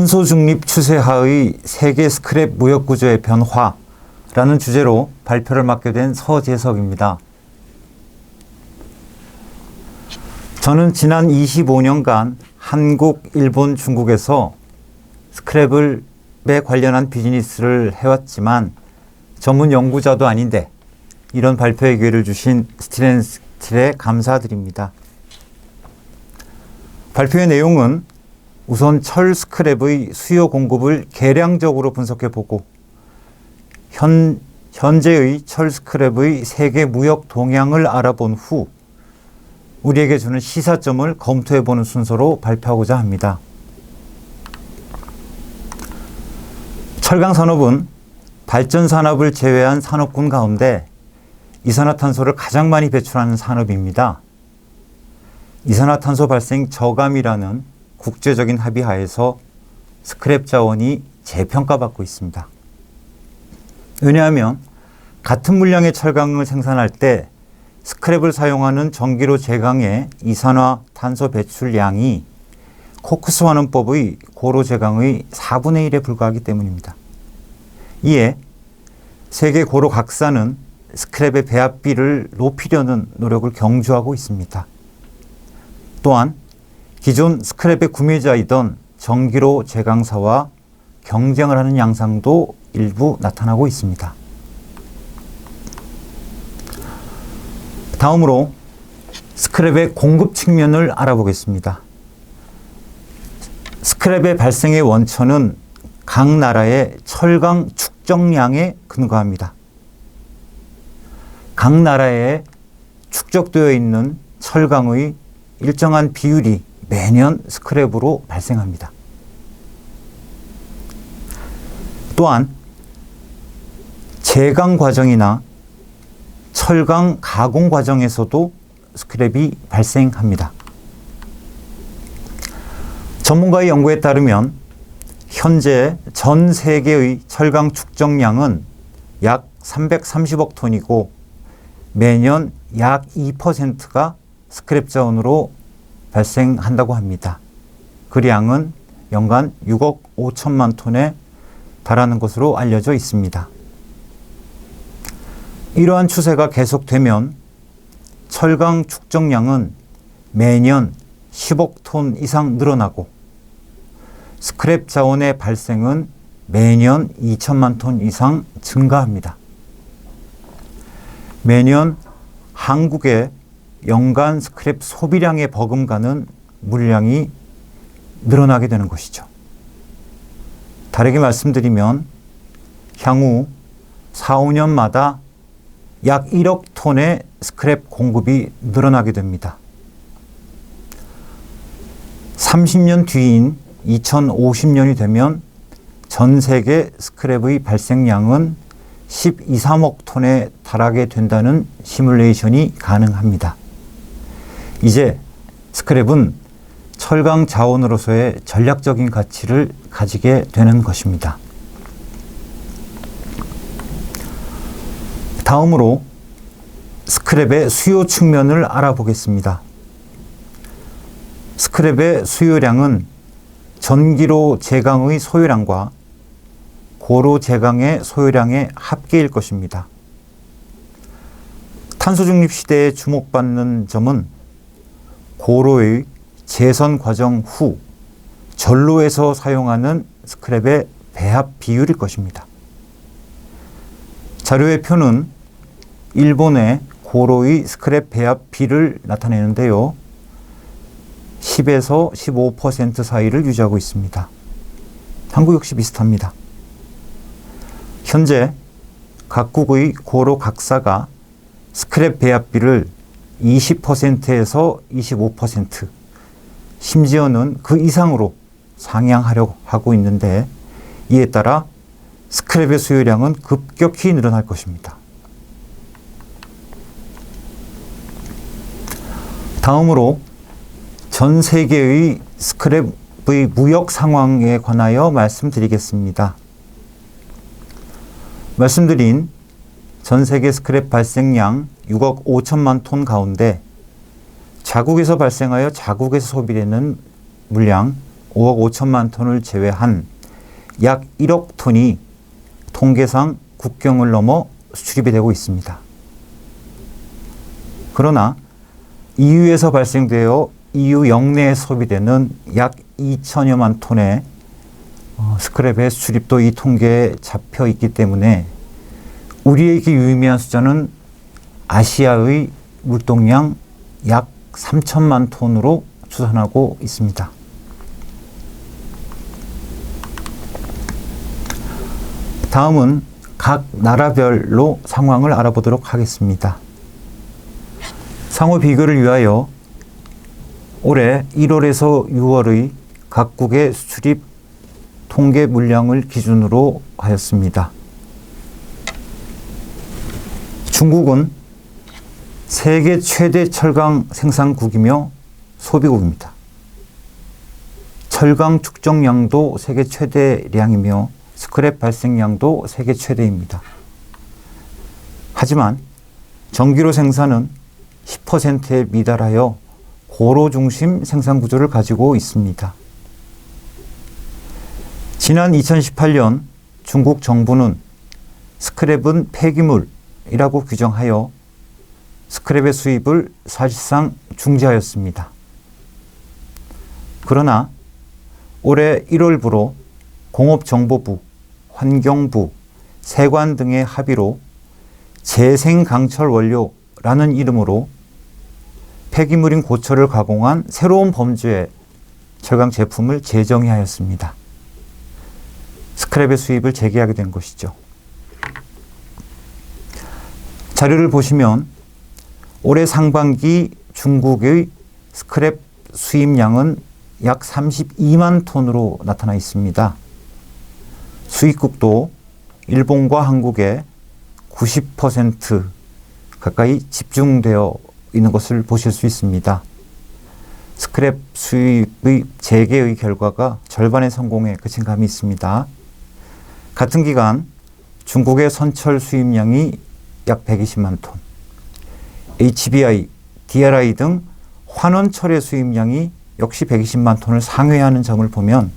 탄소 중립 추세 하의 세계 스크랩 무역 구조의 변화라는 주제로 발표를 맡게 된 서재석입니다. 저는 지난 25년간 한국, 일본, 중국에서 스크랩에 관련한 비즈니스를 해왔지만 전문 연구자도 아닌데 이런 발표의 기회를 주신 스틸앤스틸에 감사드립니다. 발표의 내용은 우선 철 스크랩의 수요 공급을 계량적으로 분석해보고 현재의 철 스크랩의 세계 무역 동향을 알아본 후 우리에게 주는 시사점을 검토해보는 순서로 발표하고자 합니다. 철강 산업은 발전 산업을 제외한 산업군 가운데 이산화탄소를 가장 많이 배출하는 산업입니다. 이산화탄소 발생 저감이라는 국제적인 합의 하에서 스크랩 자원이 재평가받고 있습니다. 왜냐하면 같은 물량의 철강을 생산할 때 스크랩을 사용하는 전기로 제강의 이산화탄소 배출량이 코크스 환원법의 고로 제강의 4분의 1에 불과하기 때문입니다. 이에 세계 고로 각사는 스크랩의 배합비를 높이려는 노력을 경주하고 있습니다. 또한 기존 스크랩의 구매자이던 전기로 제강사와 경쟁을 하는 양상도 일부 나타나고 있습니다. 다음으로 스크랩의 공급 측면을 알아보겠습니다. 스크랩의 발생의 원천은 각 나라의 철강 축적량에 근거합니다. 각 나라에 축적되어 있는 철강의 일정한 비율이 매년 스크랩으로 발생합니다. 또한 제강 과정이나 철강 가공 과정에서도 스크랩이 발생합니다. 전문가의 연구에 따르면 현재 전 세계의 철강 축적량은 약 330억 톤이고 매년 약 2%가 스크랩 자원으로 발생한다고 합니다. 그 양은 연간 6억 5천만 톤에 달하는 것으로 알려져 있습니다. 이러한 추세가 계속되면 철강 축적량은 매년 10억 톤 이상 늘어나고 스크랩 자원의 발생은 매년 2천만 톤 이상 증가합니다. 매년 한국의 연간 스크랩 소비량에 버금가는 물량이 늘어나게 되는 것이죠. 다르게 말씀드리면 향후 4, 5년마다 약 1억 톤의 스크랩 공급이 늘어나게 됩니다. 30년 뒤인 2050년이 되면 전 세계 스크랩의 발생량은 12, 3억 톤에 달하게 된다는 시뮬레이션이 가능합니다. 이제 스크랩은 철강 자원으로서의 전략적인 가치를 가지게 되는 것입니다. 다음으로 스크랩의 수요 측면을 알아보겠습니다. 스크랩의 수요량은 전기로 제강의 소요량과 고로 제강의 소요량의 합계일 것입니다. 탄소 중립 시대에 주목받는 점은 고로의 재선 과정 후 전로에서 사용하는 스크랩의 배합 비율일 것입니다. 자료의 표는 일본의 고로의 스크랩 배합비를 나타내는데요. 10에서 15% 사이를 유지하고 있습니다. 한국 역시 비슷합니다. 현재 각국의 고로 각사가 스크랩 배합비를 20%에서 25%, 심지어는 그 이상으로 상향하려고 하고 있는데 이에 따라 스크랩의 수요량은 급격히 늘어날 것입니다. 다음으로 전 세계의 스크랩의 무역 상황에 관하여 말씀드리겠습니다. 말씀드린 전 세계 스크랩 발생량 6억 5천만 톤 가운데 자국에서 발생하여 자국에서 소비되는 물량 5억 5천만 톤을 제외한 약 1억 톤이 통계상 국경을 넘어 수출입이 되고 있습니다. 그러나 EU에서 발생되어 EU 영내에 소비되는 약 2천여만 톤의 스크랩의 수출입도 이 통계에 잡혀 있기 때문에 우리에게 유의미한 숫자는 아시아의 물동량 약 3천만 톤으로 추산하고 있습니다. 다음은 각 나라별로 상황을 알아보도록 하겠습니다. 상호 비교를 위하여 올해 1월에서 6월의 각국의 수출입 통계 물량을 기준으로 하였습니다. 중국은 세계 최대 철강 생산국이며 소비국입니다. 철강 축적량도 세계 최대량이며 스크랩 발생량도 세계 최대입니다. 하지만 전기료 생산은 10%에 미달하여 고로 중심 생산 구조를 가지고 있습니다. 지난 2018년 중국 정부는 스크랩은 폐기물이라고 규정하여 스크랩의 수입을 사실상 중지하였습니다. 그러나 올해 1월부로 공업정보부, 환경부, 세관 등의 합의로 재생강철 원료라는 이름으로 폐기물인 고철을 가공한 새로운 범주의 철강 제품을 제정해 하였습니다. 스크랩의 수입을 재개하게 된 것이죠. 자료를 보시면 올해 상반기 중국의 스크랩 수입량은 약 32만 톤으로 나타나 있습니다. 수입국도 일본과 한국에 90% 가까이 집중되어 있는 것을 보실 수 있습니다. 스크랩 수입의 재개의 결과가 절반의 성공에 그친 감이 있습니다. 같은 기간 중국의 선철 수입량이 약 120만 톤, HBI, DRI 등 환원철의 수입량이 역시 120만 톤을 상회하는 점을 보면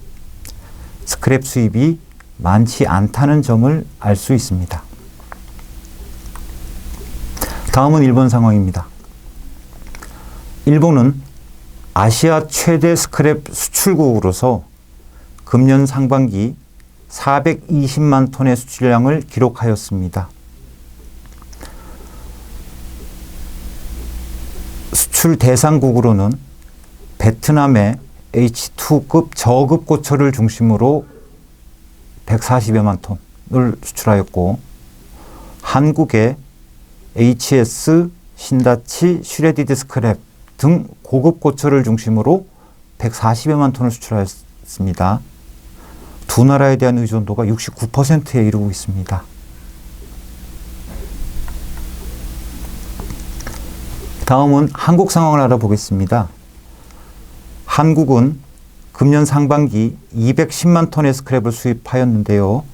스크랩 수입이 많지 않다는 점을 알 수 있습니다. 다음은 일본 상황입니다. 일본은 아시아 최대 스크랩 수출국으로서 금년 상반기 420만 톤의 수출량을 기록하였습니다. 수출 대상국으로는 베트남의 H2급 저급 고철을 중심으로 140여만 톤을 수출하였고, 한국의 HS, 신다치, 슈레디드 스크랩 등 고급 고철을 중심으로 140여만 톤을 수출하였습니다. 두 나라에 대한 의존도가 69%에 이르고 있습니다. 다음은 한국 상황을 알아보겠습니다. 한국은 금년 상반기 210만 톤의 스크랩을 수입하였는데요.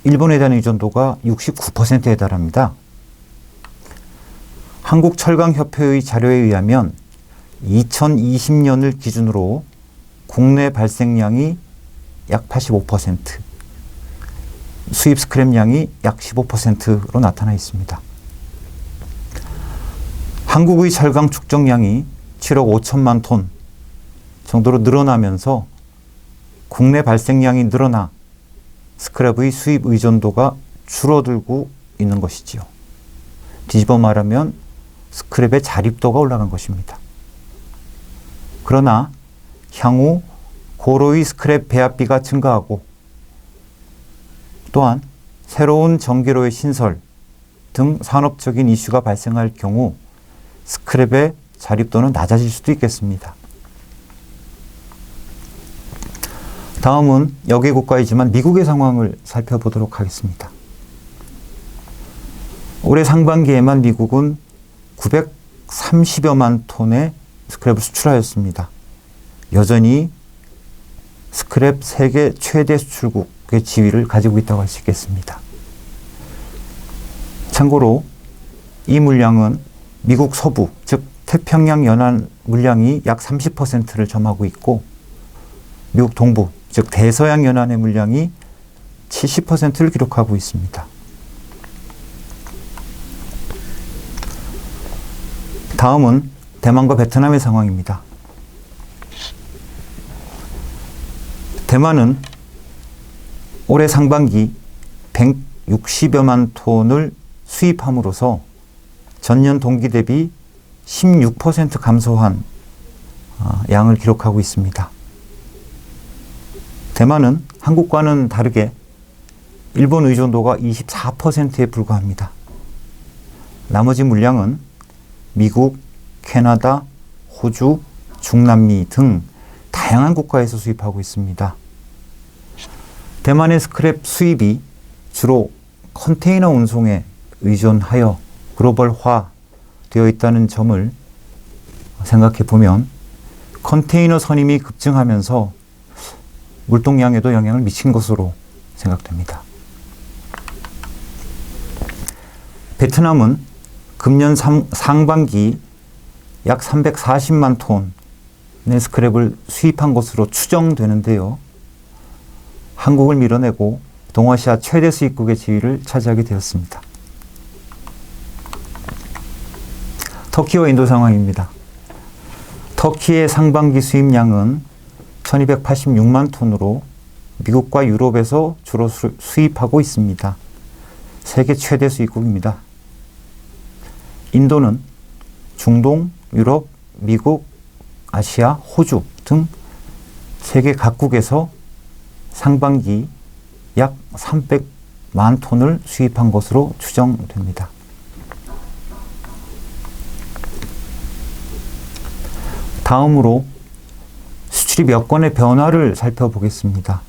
일본에 대한 의존도가 69%에 달합니다. 한국철강협회의 자료에 의하면 2020년을 기준으로 국내 발생량이 약 85%, 수입 스크랩량이 약 15%로 나타나 있습니다. 한국의 철강 축적량이 7억 5천만 톤 정도로 늘어나면서 국내 발생량이 늘어나 스크랩의 수입 의존도가 줄어들고 있는 것이지요. 뒤집어 말하면 스크랩의 자립도가 올라간 것입니다. 그러나 향후 고로의 스크랩 배합비가 증가하고 또한 새로운 전기로의 신설 등 산업적인 이슈가 발생할 경우 스크랩의 자립도는 낮아질 수도 있겠습니다. 다음은 여객 국가이지만 미국의 상황을 살펴보도록 하겠습니다. 올해 상반기에만 미국은 930여만 톤의 스크랩을 수출하였습니다. 여전히 스크랩 세계 최대 수출국의 지위를 가지고 있다고 할 수 있겠습니다. 참고로 이 물량은 미국 서부, 즉 태평양 연안 물량이 약 30%를 점하고 있고, 미국 동부, 즉 대서양 연안의 물량이 70%를 기록하고 있습니다. 다음은 대만과 베트남의 상황입니다. 대만은 올해 상반기 160여만 톤을 수입함으로써 전년 동기 대비 16% 감소한 양을 기록하고 있습니다. 대만은 한국과는 다르게 일본 의존도가 24%에 불과합니다. 나머지 물량은 미국, 캐나다, 호주, 중남미 등 다양한 국가에서 수입하고 있습니다. 대만의 스크랩 수입이 주로 컨테이너 운송에 의존하여 글로벌화 되어 있다는 점을 생각해 보면 컨테이너 선임이 급증하면서 물동량에도 영향을 미친 것으로 생각됩니다. 베트남은 금년 상반기 약 340만 톤의 스크랩을 수입한 것으로 추정되는데요. 한국을 밀어내고 동아시아 최대 수입국의 지위를 차지하게 되었습니다. 터키와 인도 상황입니다. 터키의 상반기 수입량은 1286만 톤으로 미국과 유럽에서 주로 수입하고 있습니다. 세계 최대 수입국입니다. 인도는 중동, 유럽, 미국, 아시아, 호주 등 세계 각국에서 상반기 약 300만 톤을 수입한 것으로 추정됩니다. 다음으로 수출입 여건의 변화를 살펴보겠습니다.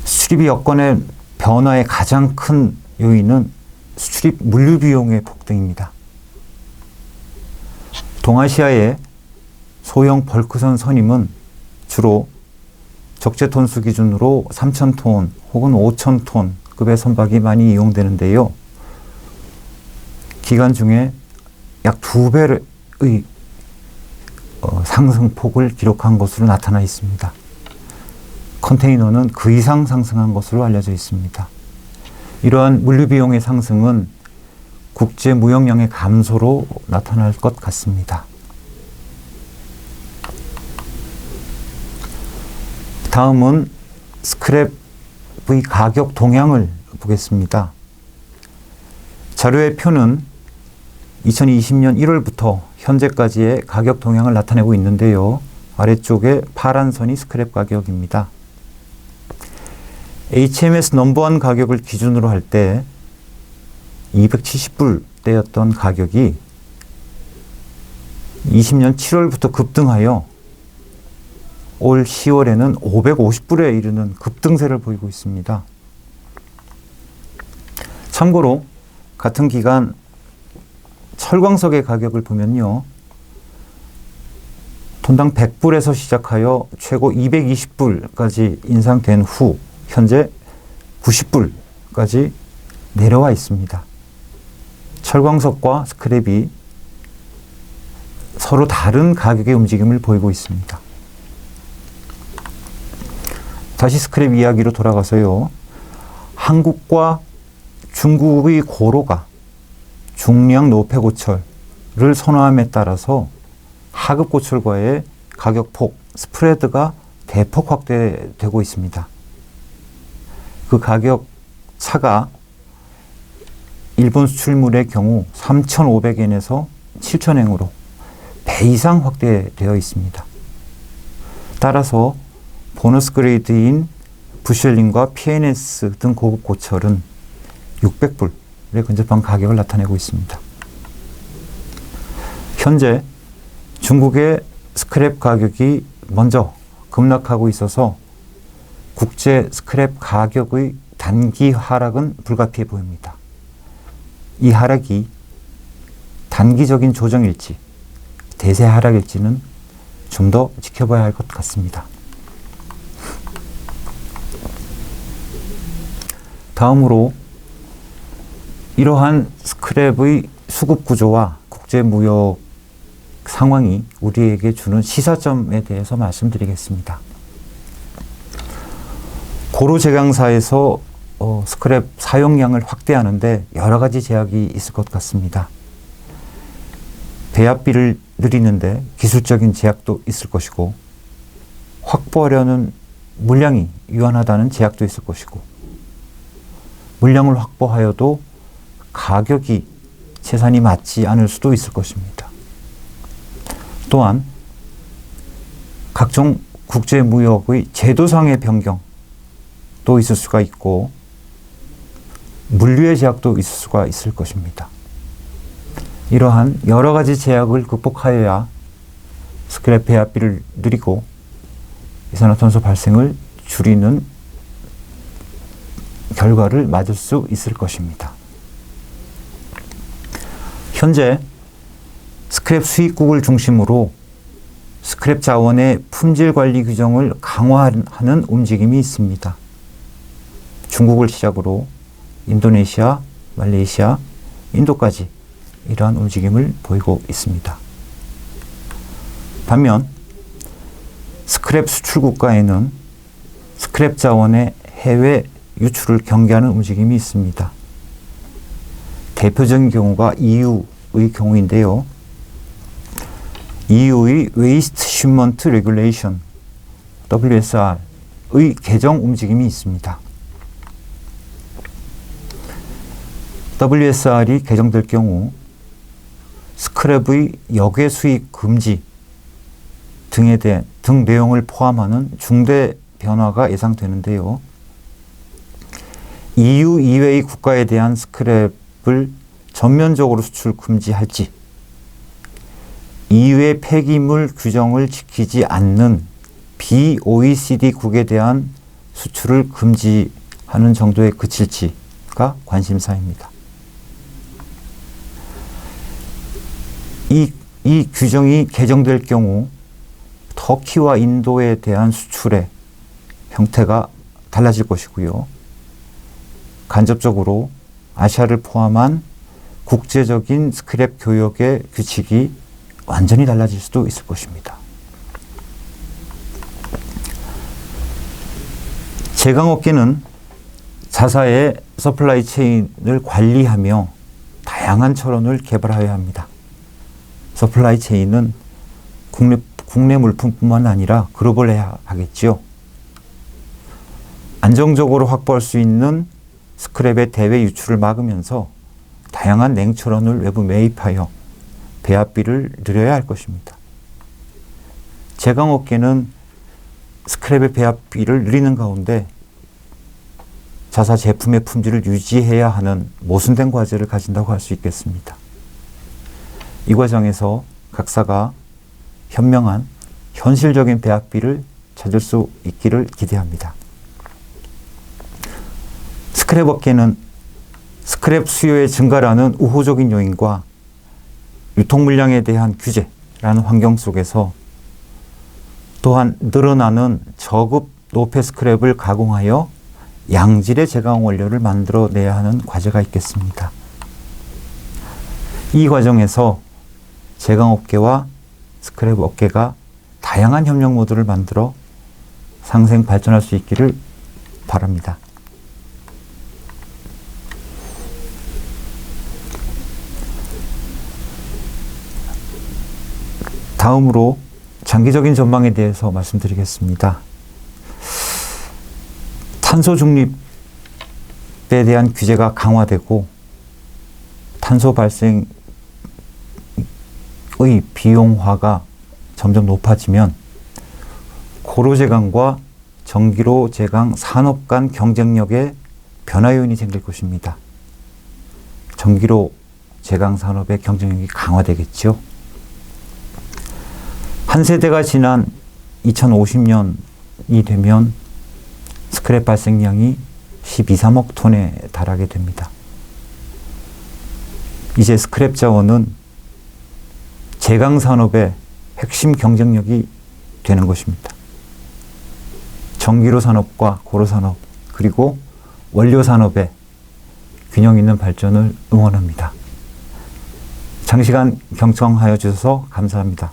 수출입 여건의 변화의 가장 큰 요인은 수출입 물류 비용의 폭등입니다. 동아시아의 소형 벌크선 선임은 주로 적재 톤수 기준으로 3,000톤 혹은 5,000톤 급의 선박이 많이 이용되는데요. 기간 중에 약 2배의 상승폭을 기록한 것으로 나타나 있습니다. 컨테이너는 그 이상 상승한 것으로 알려져 있습니다. 이러한 물류 비용의 상승은 국제 무역량의 감소로 나타날 것 같습니다. 다음은 스크랩의 가격 동향을 보겠습니다. 자료의 표는 2020년 1월부터 현재까지의 가격 동향을 나타내고 있는데요. 아래쪽에 파란 선이 스크랩 가격입니다. HMS 넘버원 가격을 기준으로 할 때 270불대였던 가격이 20년 7월부터 급등하여 올 10월에는 550불에 이르는 급등세를 보이고 있습니다. 참고로 같은 기간 철광석의 가격을 보면요. 톤당 100불에서 시작하여 최고 220불까지 인상된 후 현재 90불까지 내려와 있습니다. 철광석과 스크랩이 서로 다른 가격의 움직임을 보이고 있습니다. 다시 스크랩 이야기로 돌아가서요. 한국과 중국의 고로가 중량 노폐 고철을 선호함에 따라서 하급 고철과의 가격폭, 스프레드가 대폭 확대되고 있습니다. 그 가격 차가 일본 수출물의 경우 3,500엔에서 7,000엔으로 배 이상 확대되어 있습니다. 따라서 보너스 그레이드인 부셜린과 PNS 등 고급 고철은 600불에 근접한 가격을 나타내고 있습니다. 현재 중국의 스크랩 가격이 먼저 급락하고 있어서 국제 스크랩 가격의 단기 하락은 불가피해 보입니다. 이 하락이 단기적인 조정일지 대세 하락일지는 좀 더 지켜봐야 할 것 같습니다. 다음으로 이러한 스크랩의 수급 구조와 국제 무역 상황이 우리에게 주는 시사점에 대해서 말씀드리겠습니다. 고로 제강사에서 스크랩 사용량을 확대하는데 여러 가지 제약이 있을 것 같습니다. 배합비를 늘리는데 기술적인 제약도 있을 것이고, 확보하려는 물량이 유한하다는 제약도 있을 것이고, 물량을 확보하여도 가격이 채산이 맞지 않을 수도 있을 것입니다. 또한 각종 국제무역의 제도상의 변경도 있을 수가 있고, 물류의 제약도 있을 수가 있을 것입니다. 이러한 여러 가지 제약을 극복하여야 스크랩 배합비를 늘리고 이산화탄소 발생을 줄이는 결과를 맞을 수 있을 것입니다. 현재 스크랩 수입국을 중심으로 스크랩 자원의 품질 관리 규정을 강화하는 움직임이 있습니다. 중국을 시작으로 인도네시아, 말레이시아, 인도까지 이러한 움직임을 보이고 있습니다. 반면 스크랩 수출 국가에는 스크랩 자원의 해외 유출을 경계하는 움직임이 있습니다. 대표적인 경우가 EU의 경우인데요. EU의 Waste Shipment Regulation, WSR의 개정 움직임이 있습니다. WSR이 개정될 경우 스크랩의 역외 수입 금지 등 내용을 포함하는 중대 변화가 예상되는데요. EU 이외의 국가에 대한 스크랩을 전면적으로 수출 금지할지, EU의 폐기물 규정을 지키지 않는 BOECD국에 대한 수출을 금지하는 정도에 그칠지가 관심사입니다. 이 규정이 개정될 경우 터키와 인도에 대한 수출의 형태가 달라질 것이고요. 간접적으로 아시아를 포함한 국제적인 스크랩 교역의 규칙이 완전히 달라질 수도 있을 것입니다. 제강업계는 자사의 서플라이 체인을 관리하며 다양한 철원을 개발하여야 합니다. 서플라이 체인은 국내 물품뿐만 아니라 글로벌해야 하겠지요. 안정적으로 확보할 수 있는 스크랩의 대외 유출을 막으면서 다양한 냉철원을 외부 매입하여 배합비를 늘려야 할 것입니다. 제강업계는 스크랩의 배합비를 늘리는 가운데 자사 제품의 품질을 유지해야 하는 모순된 과제를 가진다고 할 수 있겠습니다. 이 과정에서 각사가 현명한 현실적인 배합비를 찾을 수 있기를 기대합니다. 스크랩 업계는 스크랩 수요의 증가라는 우호적인 요인과 유통 물량에 대한 규제라는 환경 속에서 또한 늘어나는 저급 노폐 스크랩을 가공하여 양질의 제강 원료를 만들어내야 하는 과제가 있겠습니다. 이 과정에서 제강업계와 스크랩 업계가 다양한 협력 모드를 만들어 상생 발전할 수 있기를 바랍니다. 다음으로 장기적인 전망에 대해서 말씀드리겠습니다. 탄소 중립에 대한 규제가 강화되고 탄소 발생의 비용화가 점점 높아지면 고로 제강과 전기로 제강 산업 간 경쟁력에 변화 요인이 생길 것입니다. 전기로 제강 산업의 경쟁력이 강화되겠죠. 한 세대가 지난 2050년이 되면 스크랩 발생량이 12~13억 톤에 달하게 됩니다. 이제 스크랩 자원은 제강 산업의 핵심 경쟁력이 되는 것입니다. 전기로 산업과 고로 산업 그리고 원료 산업의 균형 있는 발전을 응원합니다. 장시간 경청하여 주셔서 감사합니다.